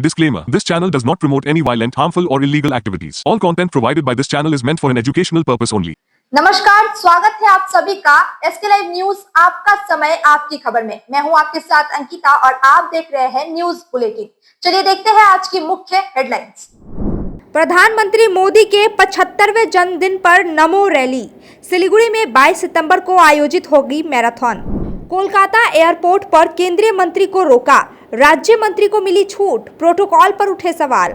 Disclaimer. This channel does not promote any violent, harmful or illegal activities. All content provided by this channel is meant for an educational purpose only. नमस्कार, स्वागत है आप सभी का SK live news आपका समय आपकी खबर में। मैं हूं आपके साथ अंकिता और आप देख रहे हैं न्यूज बुलेटिन। चलिए देखते हैं आज की मुख्य हेडलाइंस। प्रधानमंत्री मोदी के 75वें जन्मदिन पर नमो रैली। सिलीगुड़ी में 22 सितंबर को आयोजित होगी मैराथन। कोलकाता एयरपोर्ट पर केंद्रीय मंत्री को रोका, राज्य मंत्री को मिली छूट, प्रोटोकॉल पर उठे सवाल।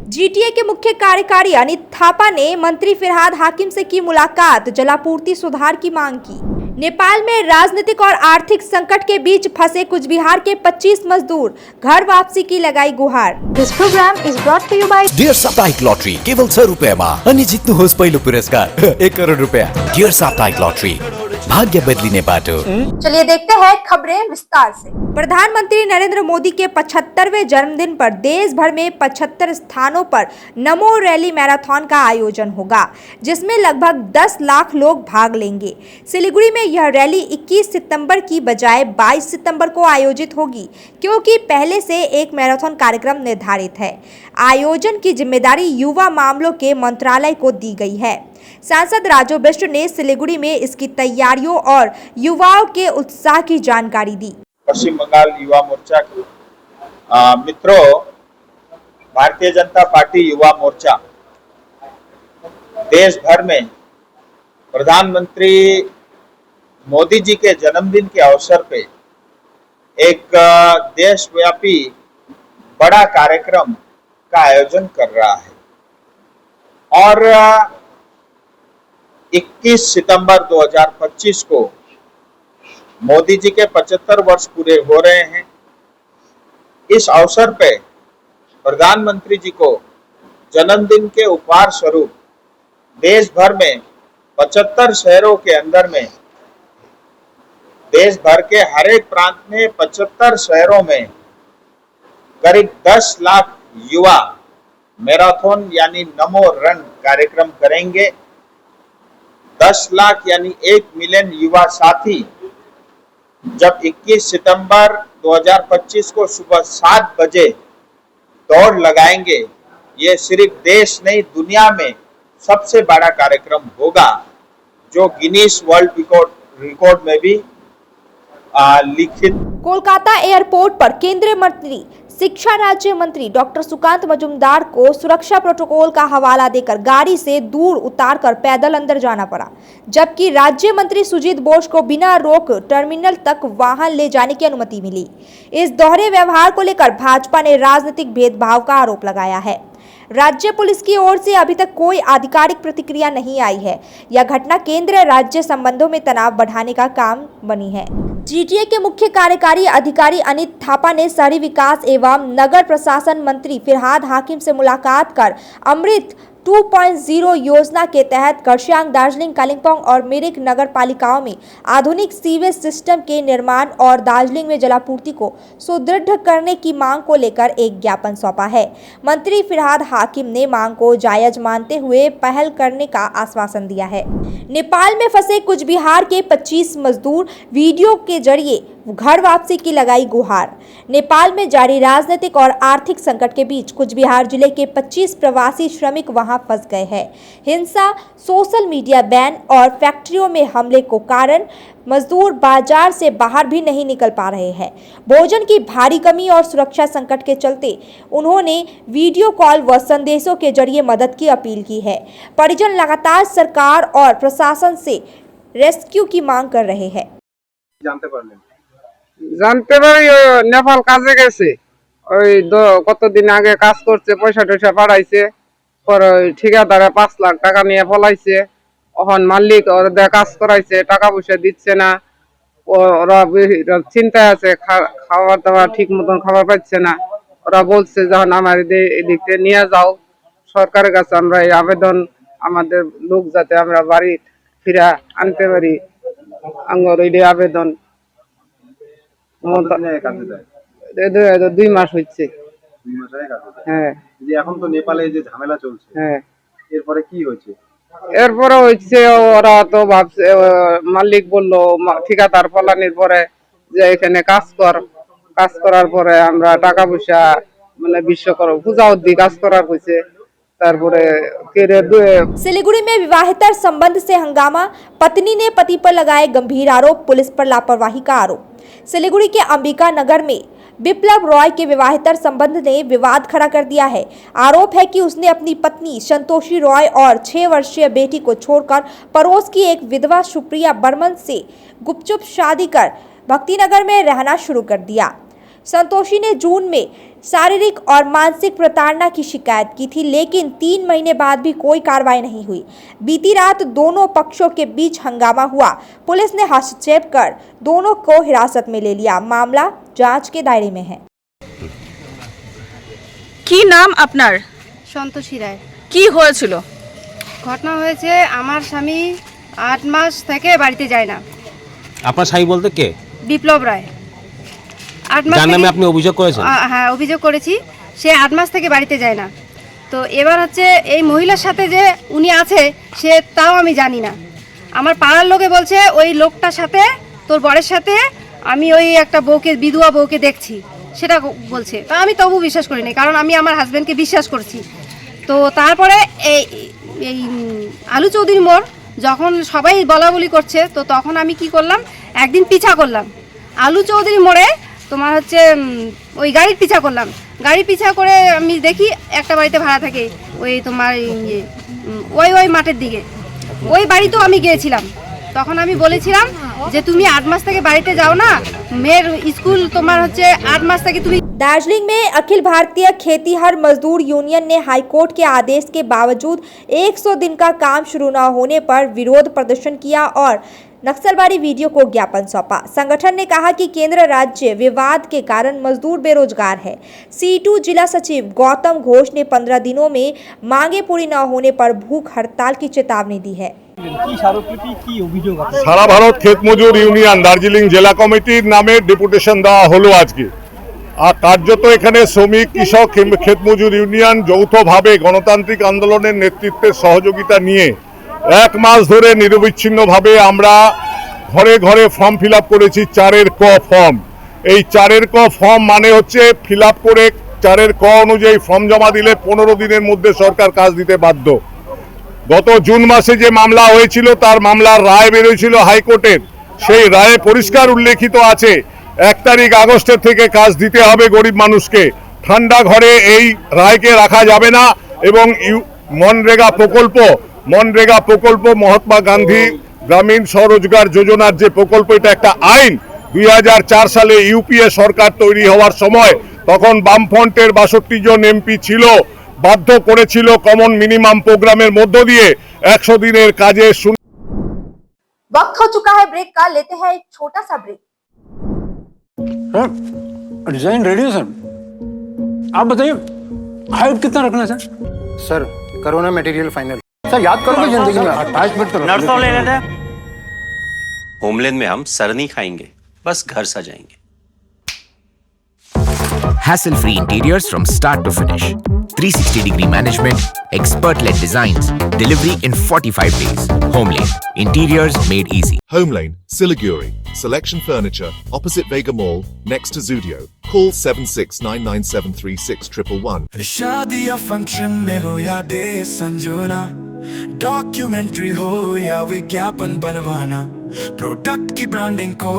जीटीए के मुख्य कार्यकारी अनित थापा ने मंत्री फिरहाद हाकिम से की मुलाकात, जलापूर्ति सुधार की मांग की। नेपाल में राजनीतिक और आर्थिक संकट के बीच फंसे कुचबिहार के 25 मजदूर, घर वापसी की लगाई गुहार। This programme is brought to you by dear साप्ताहिक लॉटरी। केवल 100 रुपैयाँमा अनि जित्नुहोस् पहिलो पुरस्कार 1 करोड रुपैयाँ। डियर साप्ताहिक लॉटरी, भाग्य बदलिने बाटो। चलिए देखते हैं खबरें विस्तार से। प्रधानमंत्री नरेंद्र मोदी के 75वें जन्मदिन पर देश भर में 75 स्थानों पर नमो रैली मैराथन का आयोजन होगा, जिसमें लगभग 10 लाख लोग भाग लेंगे। सिलीगुड़ी में यह रैली 21 सितंबर की बजाय 22 सितंबर को आयोजित होगी, क्योंकि पहले से एक मैराथन कार्यक्रम निर्धारित है। आयोजन की जिम्मेदारी युवा मामलों के मंत्रालय को दी गई है। सांसद राजू बिष्ट ने सिलीगुड़ी में इसकी तैयारियों और युवाओं के उत्साह की जानकारी दी। पश्चिम बंगाल युवा मोर्चा के मित्रों, भारतीय जनता पार्टी युवा मोर्चा देश भर में प्रधानमंत्री मोदी जी के जन्मदिन के अवसर पे एक देशव्यापी बड़ा कार्यक्रम का आयोजन कर रहा है और 21 सितंबर 2025 को मोदी जी के 75 वर्ष पूरे हो रहे हैं। इस अवसर पे प्रधानमंत्री जी को जन्मदिन के उपहार स्वरूप देश भर में 75 शहरों के अंदर में, देश भर के हर एक प्रांत में 75 शहरों में करीब 10 लाख युवा मैराथन यानी नमो रन कार्यक्रम करेंगे। 10 लाख यानी 1 मिलियन युवा साथी जब 21 सितंबर 2025 को सुबह 7 बजे दौड़ लगाएंगे, ये सिर्फ देश नहीं दुनिया में सबसे बड़ा कार्यक्रम होगा, जो गिनीज वर्ल्ड रिकॉर्ड में भी लिखित। कोलकाता एयरपोर्ट पर केंद्रीय मंत्री शिक्षा राज्य मंत्री डॉक्टर सुकांत मजूमदार को सुरक्षा प्रोटोकॉल का हवाला देकर गाड़ी से दूर उतारकर पैदल अंदर जाना पड़ा, जबकि राज्य मंत्री सुजीत बोस को बिना रोक टर्मिनल तक वाहन ले जाने की अनुमति मिली। इस दोहरे व्यवहार को लेकर भाजपा ने राजनीतिक भेदभाव का आरोप लगाया है। राज्य पुलिस की ओर से अभी तक कोई आधिकारिक प्रतिक्रिया नहीं आई है। यह घटना केंद्र राज्य संबंधों में तनाव बढ़ाने का काम बनी है। जीटीए के मुख्य कार्यकारी अधिकारी अनित थापा ने शहरी विकास एवं नगर प्रशासन मंत्री फिरहाद हाकिम से मुलाकात कर अमृत 2.0 योजना के तहत खरसाङ, दार्जिलिंग, कालिम्पोंग और मिरिक नगर पालिकाओं में आधुनिक सीवेज सिस्टम के निर्माण और दार्जिलिंग में जलापूर्ति को सुदृढ़ करने की मांग को लेकर एक ज्ञापन सौंपा है। मंत्री फिरहाद हाकिम ने मांग को जायज मानते हुए पहल करने का आश्वासन दिया है। नेपाल में फंसे कुचबिहार के 25 मजदूर वीडियो के जरिए घर वापसी की लगाई गुहार। नेपाल में जारी राजनीतिक और आर्थिक संकट के बीच कुचबिहार जिले के 25 प्रवासी श्रमिक वहां फंस गए हैं। हिंसा, सोशल मीडिया बैन और फैक्ट्रियों में हमले को कारण मजदूर बाजार से बाहर भी नहीं निकल पा रहे हैं। भोजन की भारी कमी और सुरक्षा संकट के चलते उन्होंने वीडियो कॉल व संदेशों के जरिए मदद की अपील की है। परिजन लगातार सरकार और प्रशासन से रेस्क्यू की मांग कर रहे हैं। জানতে পারি নেপাল কাজে গেছে, ওই কতদিন আগে কাজ করছে, পয়সা টয়সা পাঠাইছে, পরে ঠিকাদারে 5 লাখ টাকা নিয়ে পলাইছে। এখন মালিক ওদের কাজ করাইছে, টাকা পয়সা দিচ্ছে না, ওরা চিন্তায় আছে, খাবার দাবার ঠিক মতন খাবার পাচ্ছে না। ওরা বলছে যখন আমার এদিক থেকে নিয়ে যাও, সরকারের কাছে আমরা এই আবেদন, আমাদের লোক যাতে আমরা বাড়ি ফিরে আনতে পারি, আমার এই আবেদন। 2 মাস হচ্ছে। হ্যাঁ, এখন তো নেপালে যে ঝামেলা চলছে, হ্যাঁ, এরপরে কি হয়েছে? এরপরে হচ্ছে ওরা তো ভাবছে, মালিক বললো ঠিকাদার ফলানির পরে যে এখানে কাজ করার পরে আমরা টাকা পয়সা মানে বিশ্বকর্মা পূজা অবধি কাজ করার কইছে। তারপরে सिलीगुड़ी में विवाहेतर संबंध से हंगामा, पत्नी ने पति पर लगाए गंभीर आरोप, पुलिस पर लापरवाही का आरोप। सिलीगुड़ी के अंबिका नगर में बिप्लब रॉय के विवाहेतर संबंध ने विवाद खड़ा कर दिया है। आरोप है कि उसने अपनी पत्नी संतोषी रॉय और 6 वर्षीय बेटी को छोड़कर पड़ोस की एक विधवा सुप्रिया बर्मन से गुपचुप शादी कर भक्तिनगर में रहना शुरू कर दिया। संतोषी ने जून में शारीरिक और मानसिक प्रताड़ना की शिकायत की थी, लेकिन 3 महीने बाद भी कोई कार्रवाई नहीं हुई। बीती रात दोनों पक्षों के बीच हंगामा हुआ। पुलिस ने हस्तक्षेप कर दोनों को हिरासत में ले लिया। मामला जांच के दायरे में है। কি নাম আপনার? সন্তোষী রায়। কি হয়েছিল? ঘটনা হয়েছে, আমার স্বামী 8 মাস থেকে বাড়িতে যায় না। আপনার স্বামী বলতে কে? বিপ্লব রায়। 8 মাস যার নামে থেকে- আপনি অভিযোগ করেছেন? হ্যাঁ, অভিযোগ করেছি। সে 8 মাস থেকে বাড়িতে যায় না। তো এবার হচ্ছে এই মহিলার সাথে যে উনি আছে সে তাও আমি জানি না। আমার পাড়ার লোকে বলছে ওই লোকটার সাথে, তোর বরের সাথে আমি ওই একটা বউকে, বিধবা বউকে দেখছি, সেটা বলছে। তা আমি তবু বিশ্বাস করিনি, কারণ আমি আমার হাজব্যান্ডকে বিশ্বাস করছি। তো তারপরে এই এই আলু চৌধুরী মোড় যখন সবাই বলা বলি করছে, তো তখন আমি কি করলাম, একদিন পিছা করলাম আলু চৌধুরী মোড়ে, তোমার হচ্ছে ওই গাড়ির পিছা করলাম। গাড়ি পিছা করে আমি দেখি একটা বাড়িতে ভাড়া থাকে, ওই তোমার ওই মাঠের দিকে, ওই বাড়িতেও আমি গিয়েছিলাম। তখন আমি বলেছিলাম যে তুমি 8 মাস থেকে বাড়িতে যাও না, মেয়ের স্কুল তোমার হচ্ছে 8 মাস থেকে তুমি। दार्जिलिंग में अखिल भारतीय खेतीहर मजदूर यूनियन ने हाईकोर्ट के आदेश के बावजूद 100 दिन का काम शुरू न होने पर विरोध प्रदर्शन किया और नक्सलबाड़ी वीडियो को ज्ञापन सौंपा। संगठन ने कहा कि केंद्र राज्य विवाद के कारण मजदूर बेरोजगार है। C2 जिला सचिव गौतम घोष ने 15 दिनों में मांगे पूरी न होने पर भूख हड़ताल की चेतावनी दी है। সারা ভারত ক্ষেত মজুর ইউনিয়ন দার্জিলিং জেলা কমিটির নামে ডেপুটেশন দেওয়া হলো আজকে। আর কার্যত এখানে শ্রমিক, কৃষক, ক্ষেত মজুর ইউনিয়ন যৌথভাবে গণতান্ত্রিক আন্দোলনের নেতৃত্বের সহযোগিতা নিয়ে 1 মাস ধরে নিরবিচ্ছিন্নভাবে আমরা ঘরে ঘরে ফর্ম ফিল আপ করেছি। 4 ক ফর্ম। এই 4 ক ফর্ম মানে হচ্ছে ফিল আপ করে 4 ক অনুযায়ী ফর্ম জমা দিলে 15 দিনের মধ্যে সরকার কাজ দিতে বাধ্য। গত জুন মাসে যে মামলা হয়েছিল তার মামলার রায় বেরিয়েছিল হাইকোর্টের, সেই রায়ে পরিষ্কার উল্লেখিত আছে 1 তারিখ আগস্টের থেকে কাজ দিতে হবে গরিব মানুষকে। ঠান্ডা ঘরে এই রায়কে রাখা যাবে না। এবং মনরেগা প্রকল্প মহাত্মা গান্ধী গ্রামীণ স্বরোজগার যোজনার যে প্রকল্প, এটা একটা আইন 2004 সালে ইউপিএ সরকার তৈরি হওয়ার সময় তখন বামফ্রন্টের 62 জন এমপি ছিল, বাধ্য করেছিল কমন মিনিমাম প্রোগ্রামের মধ্য দিয়ে 100 দিনের কাজে। वक्त हो चुका है ब्रेक का, लेते हैं एक छोटा सा ब्रेक। डिजाइन रेडी है सर, आप बताइए हाइट कितना रखना है सर करो ना मटेरियल फाइनल। सर याद करो कि जिंदगी में अटैचमेंट करो। नर्सों ले लेते हैं। होमलैंड में हम सर नहीं खाएंगे, बस घर सजाएंगे। Hassle-free interiors from start to finish. 360-degree management, expert-led designs, delivery in 45 days. Homelane, interiors made easy. Homelane, Siliguri. Selection Furniture, opposite Vega Mall, next to Zudio. Call 7699736111. शादी या फंक्शन में हो या डे संजोना, डॉक्यूमेंट्री हो या विज्ञापन बनवाना, product की ब्रांडिंग को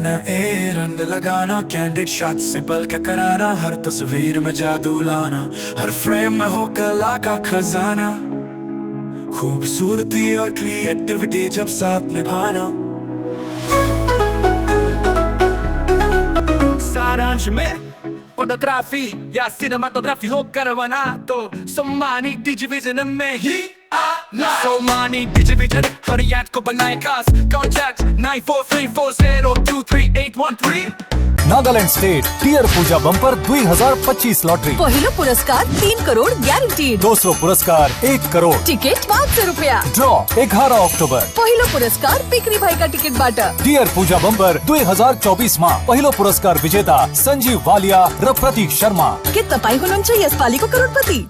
न ए रंग लगाना, कैंडिड शॉट से पल के कराना, हर तस्वीर में जादू लाना, हर फ्रेम में हो कला का खजाना, खूबसूरती और क्रिएटिविटी जब साथ निभाना। सारांश में फोटोग्राफी या सिनेमाटोग्राफी हो करवाना, तो सम्मानी डिजिविजन में ही आना। सम्मानी डिजिविजन हर याद को बनाए खास। कॉन्टैक्ट 9434023813। नागालैंड स्टेट टियर पूजा बम्पर 2025 लॉटरी। पहिलो पुरस्कार 3 करोड़ ग्यारंटी। दूसरो पुरस्कार 1 करोड़। टिकट 500 रुपया। Draw 11 October. पहिलो पुरस्कार पिकरी भाई का टिकट बाटा। टियर पूजा बम्पर 2024 में पहिलो पुरस्कार विजेता संजीव वालिया र प्रतीक शर्मा के तपाई हुनुहुन्छ यसपालिको करोडपति।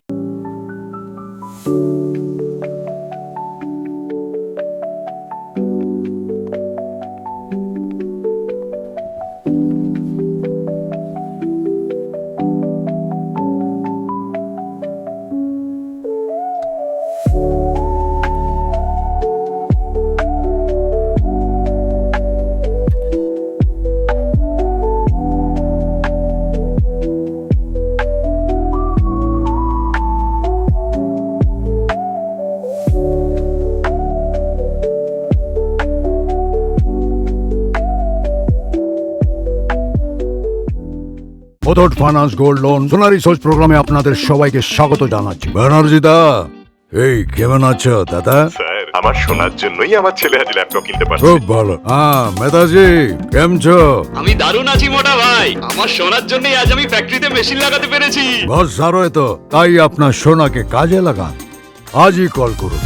মুথুট ফাইন্যান্স গোল্ড লোন সোনালী সোর্স প্রোগ্রামে আপনাদের সবাইকে স্বাগত জানাচ্ছি। ব্যানার্জি দা, এই কেমন আছো দাদা? স্যার আমার শোনার জন্যই আমার ছেলে আজ ল্যাপটপ কিনতে পারছে। খুব ভালো। হ্যাঁ মেধাজি কেমন છો? আমি দারুণ আছি মোটা ভাই, আমার সোনার জন্যই আজ আমি ফ্যাক্টরিতে মেশিন লাগাতে পেরেছি। বস সারো তো, তাই আপনার সোনাকে কাজে লাগান। আজই কল করুন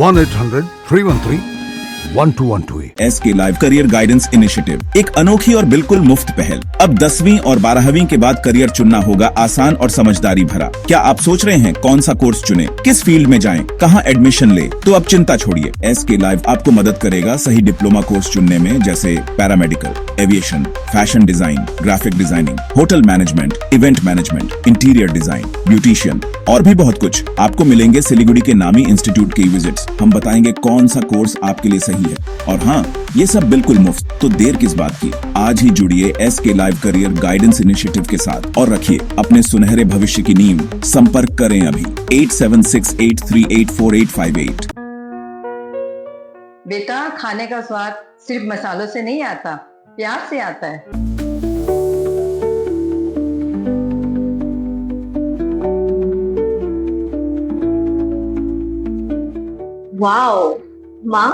1-800-313-1212। SK live career guidance initiative एक अनोखी और बिल्कुल मुफ्त पहल। अब 10वीं और 12वीं के बाद करियर चुनना होगा आसान और समझदारी भरा। क्या आप सोच रहे हैं कौन सा कोर्स चुने, किस फील्ड में जाएं, कहां एडमिशन ले? तो अब चिंता छोड़िए, SK लाइव आपको मदद करेगा सही डिप्लोमा कोर्स चुनने में, जैसे paramedical, aviation, fashion design, graphic designing, hotel management, event management, interior design, beautician और भी बहुत कुछ। आपको मिलेंगे सिलीगुड़ी के नामी इंस्टीट्यूट के विजिट्स। हम बताएंगे कौन सा कोर्स आपके लिए सही है, और हाँ, ये सब बिल्कुल मुफ्त। तो देर किस बात की, आज ही जुड़िए SK live career guidance initiative के साथ और रखिए अपने सुनहरे भविष्य की नींव। संपर्क करें अभी 8768384858। बेटा, खाने का स्वाद सिर्फ मसालों से नहीं आता, प्यार से आता है। वाओ माँ,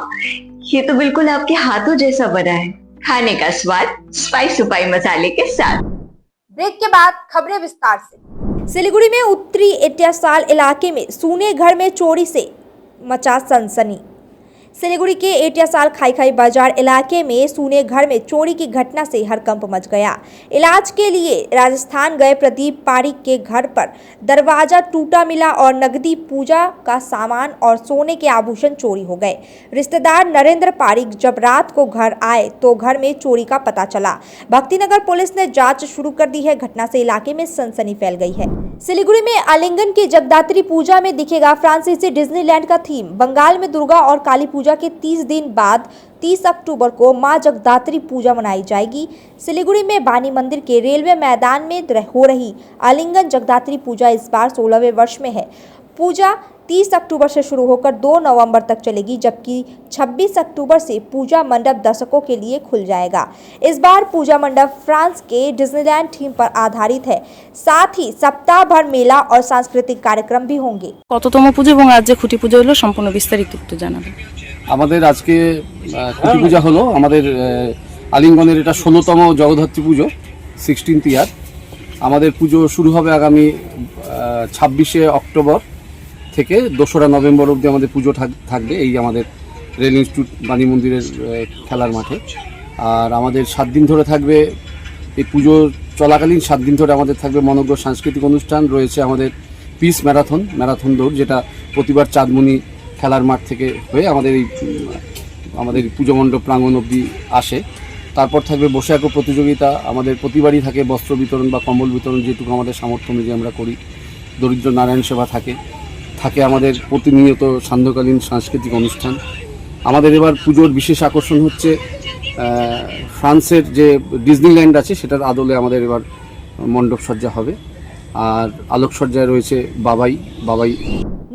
ये तो बिल्कुल आपके हाथों जैसा बना है। खाने का स्वाद स्पाइस सुपाई मसाले के साथ। ब्रेक के बाद खबरें विस्तार से। सिलीगुड़ी में उत्तरी एटियासाल इलाके में सूने घर में चोरी से मचा सनसनी। सिलीगुड़ी के एटियासाल खाई बाजार इलाके में सूने घर में चोरी की घटना से हड़कंप मच गया। इलाज के लिए राजस्थान गए प्रदीप पारिक के घर पर दरवाजा टूटा मिला और नकदी, पूजा का सामान और सोने के आभूषण चोरी हो गए। रिश्तेदार नरेंद्र पारिक जब रात को घर आए तो घर में चोरी का पता चला। भक्तिनगर पुलिस ने जांच शुरू कर दी है। घटना से इलाके में सनसनी फैल गई है। सिलीगुड़ी में आलिंगन की जगदात्री पूजा में दिखेगा फ्रांसीसी डिज्नीलैंड का थीम। बंगाल में दुर्गा और काली पूजा के 30 दिन बाद 30 अक्टूबर को मां जगदात्री पूजा मनाई जाएगी। सिलीगुड़ी में बानी मंदिर के रेलवे मैदान में हो रही आलिंगन जगदात्री पूजा इस बार 16वें वर्ष में है। पूजा 30 अक्टूबर से शुरू होकर 2 नवंबर तक चलेगी, जबकि 26 अक्टूबर से पूजा मंडप दर्शकों के लिए खुल जाएगा। इस बार पूजा मंडप फ्रांस के डिज्नीलैंड थीम पर आधारित है। साथ ही सप्ताह भर मेला और सांस्कृतिक कार्यक्रम भी होंगे। কততম পুজো এবং আজ যে খুঁটি পুজো হলো সম্পূর্ণ বিস্তারিত একটু জানাবেন। আমাদের আজকে খুঁটি পূজা হলো, আমাদের আলিঙ্গনের এটা 16তম জগদ্ধাত্রী পুজো, 16th ইয়ার। আমাদের পুজো শুরু হবে আগামী 26শে অক্টোবর থেকে 2রা নভেম্বর অবধি আমাদের পুজো থাকবে এই আমাদের রেল ইনস্টিটিউট বাণী মন্দিরের খেলার মাঠে। আর আমাদের 7 দিন ধরে থাকবে, এই পুজো চলাকালীন 7 দিন ধরে আমাদের থাকবে মনোজ্ঞ সাংস্কৃতিক অনুষ্ঠান। রয়েছে আমাদের পিস ম্যারাথন দৌড়, যেটা প্রতিবার চাঁদমণি খেলার মাঠ থেকে হয়ে আমাদের পুজো মণ্ডপ প্রাঙ্গণ অবধি আসে। তারপর থাকবে বসে আঁকো প্রতিযোগিতা। আমাদের প্রতিবারই থাকে বস্ত্র বিতরণ বা কম্বল বিতরণ, যেটুকু আমাদের সামর্থ্য অনুযায়ী আমরা করি। দরিদ্র নারায়ণ সেবা থাকে আমাদের প্রতিনিয়ত সান্ধ্যকালীন সাংস্কৃতিক অনুষ্ঠান। আমাদের এবার পুজোর বিশেষ আকর্ষণ হচ্ছে ফ্রান্সের যে ডিজনিল্যান্ড আছে সেটার আদলে আমাদের এবার মণ্ডপ সজ্জা হবে। আর আলোকসজ্জায় রয়েছে বাবাই।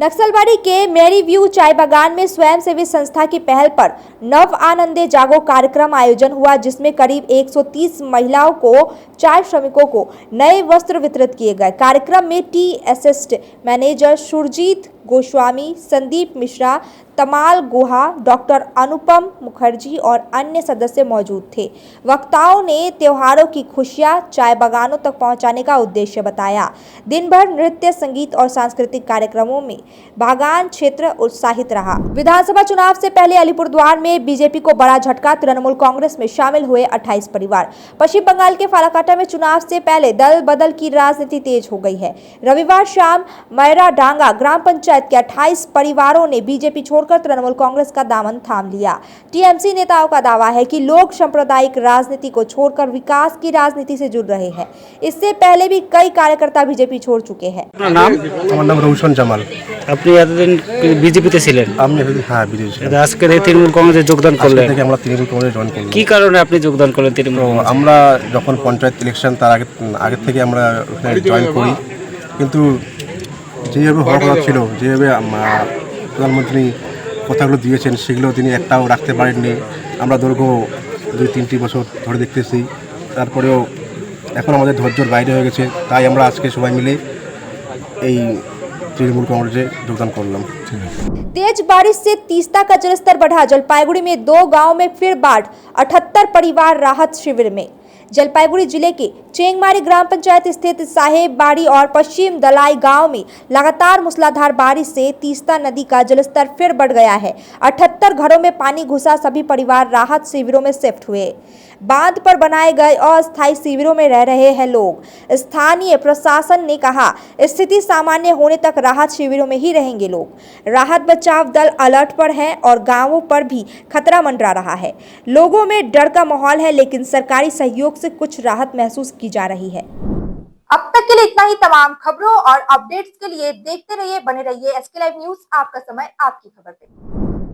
नक्सलबाड़ी के मेरी व्यू चाय बागान में स्वयंसेवी संस्था की पहल पर नव आनंदे जागो कार्यक्रम आयोजन हुआ, जिसमें करीब 130 महिलाओं को, चाय श्रमिकों को नए वस्त्र वितरित किए गए। कार्यक्रम में tea assist manager Surajit Goswami, Sandeep Mishra, Tamal Guha, doctor अनुपम मुखर्जी और अन्य सदस्य मौजूद थे। वक्ताओं ने त्योहारों की खुशियां चाय बागानों तक पहुंचाने का उद्देश्य बताया। दिन भर नृत्य, संगीत और सांस्कृतिक कार्यक्रमों में बागान क्षेत्र उत्साहित रहा। विधानसभा चुनाव से पहले अलीपुरद्वार में बीजेपी को बड़ा झटका, तृणमूल कांग्रेस में शामिल हुए 28 परिवार। पश्चिम बंगाल के फालाकाटा में चुनाव से पहले दल बदल की राजनीति तेज हो गई है। रविवार शाम मैरा डांगा ग्राम पंचायत के 28 परिवारों ने बीजेपी छोड़कर तृणमूल कांग्रेस का दामन थाम लिया। टीएमसी नेताओं का दावा है कि लोग सांप्रदायिक राजनीति को छोड़कर विकास की राजनीति से जुड़ रहे हैं। इससे पहले भी कई कार्यकर्ता बीजेपी छोड़ चुके हैं। আমার নাম রৌশন জামাল। আপনি এতদিন বিজেপিতে ছিলেন? হ্যাঁ, বিজেপি। আজকে তৃণমূল কংগ্রেসে যোগদান করলেন? আমরা তৃণমূল কংগ্রেস জয়েন করলাম। কি কারণে আপনি যোগদান করলেন তৃণমূল? আমরা যখন পঞ্চায়েত ইলেকশন তার আগে থেকে আমরা ওখানে জয়েন করি, কিন্তু যেভাবে হওয়ার কথা ছিল, যেভাবে প্রধানমন্ত্রী কথাগুলো দিয়েছেন সেগুলো তিনি একটাও রাখতে পারেননি। আমরা দীর্ঘ 2-3টি বছর ধরে দেখতেছি। তারপরেও এখন আমাদের ধৈর্যের বাইরে হয়ে গেছে, তাই আমরা আজকে সবাই মিলে এই তৃণমূল কংগ্রেসে যোগদান করলাম। तेज बारिश से तीस्ता का जलस्तर बढ़ा। जलपाईगुड़ी में 2 गांव में फिर बाढ़, 78 परिवार राहत शिविर में। जलपाईगुड़ी जिले के चेंगमारी ग्राम पंचायत स्थित साहेब बाड़ी और पश्चिम दलाई गांव में लगातार मूसलाधार बारिश से तीस्ता नदी का जलस्तर फिर बढ़ गया है। 78 घरों में पानी घुसा, सभी परिवार राहत शिविरों में शिफ्ट हुए। बांध पर बनाए गए अस्थायी शिविरों में रह रहे हैं लोग। स्थानीय प्रशासन ने कहा स्थिति सामान्य होने तक राहत शिविरों में ही रहेंगे लोग। राहत बचाव दल अलर्ट पर हैं और गांवों पर भी खतरा मंडरा रहा है। लोगों में डर का माहौल है, लेकिन सरकारी सहयोग से कुछ राहत महसूस की जा रही है। अब तक के लिए इतना ही। तमाम खबरों और अपडेट्स के लिए देखते रहिए, बने रहिए SK लाइव न्यूज, आपका समय आपकी खबर पे।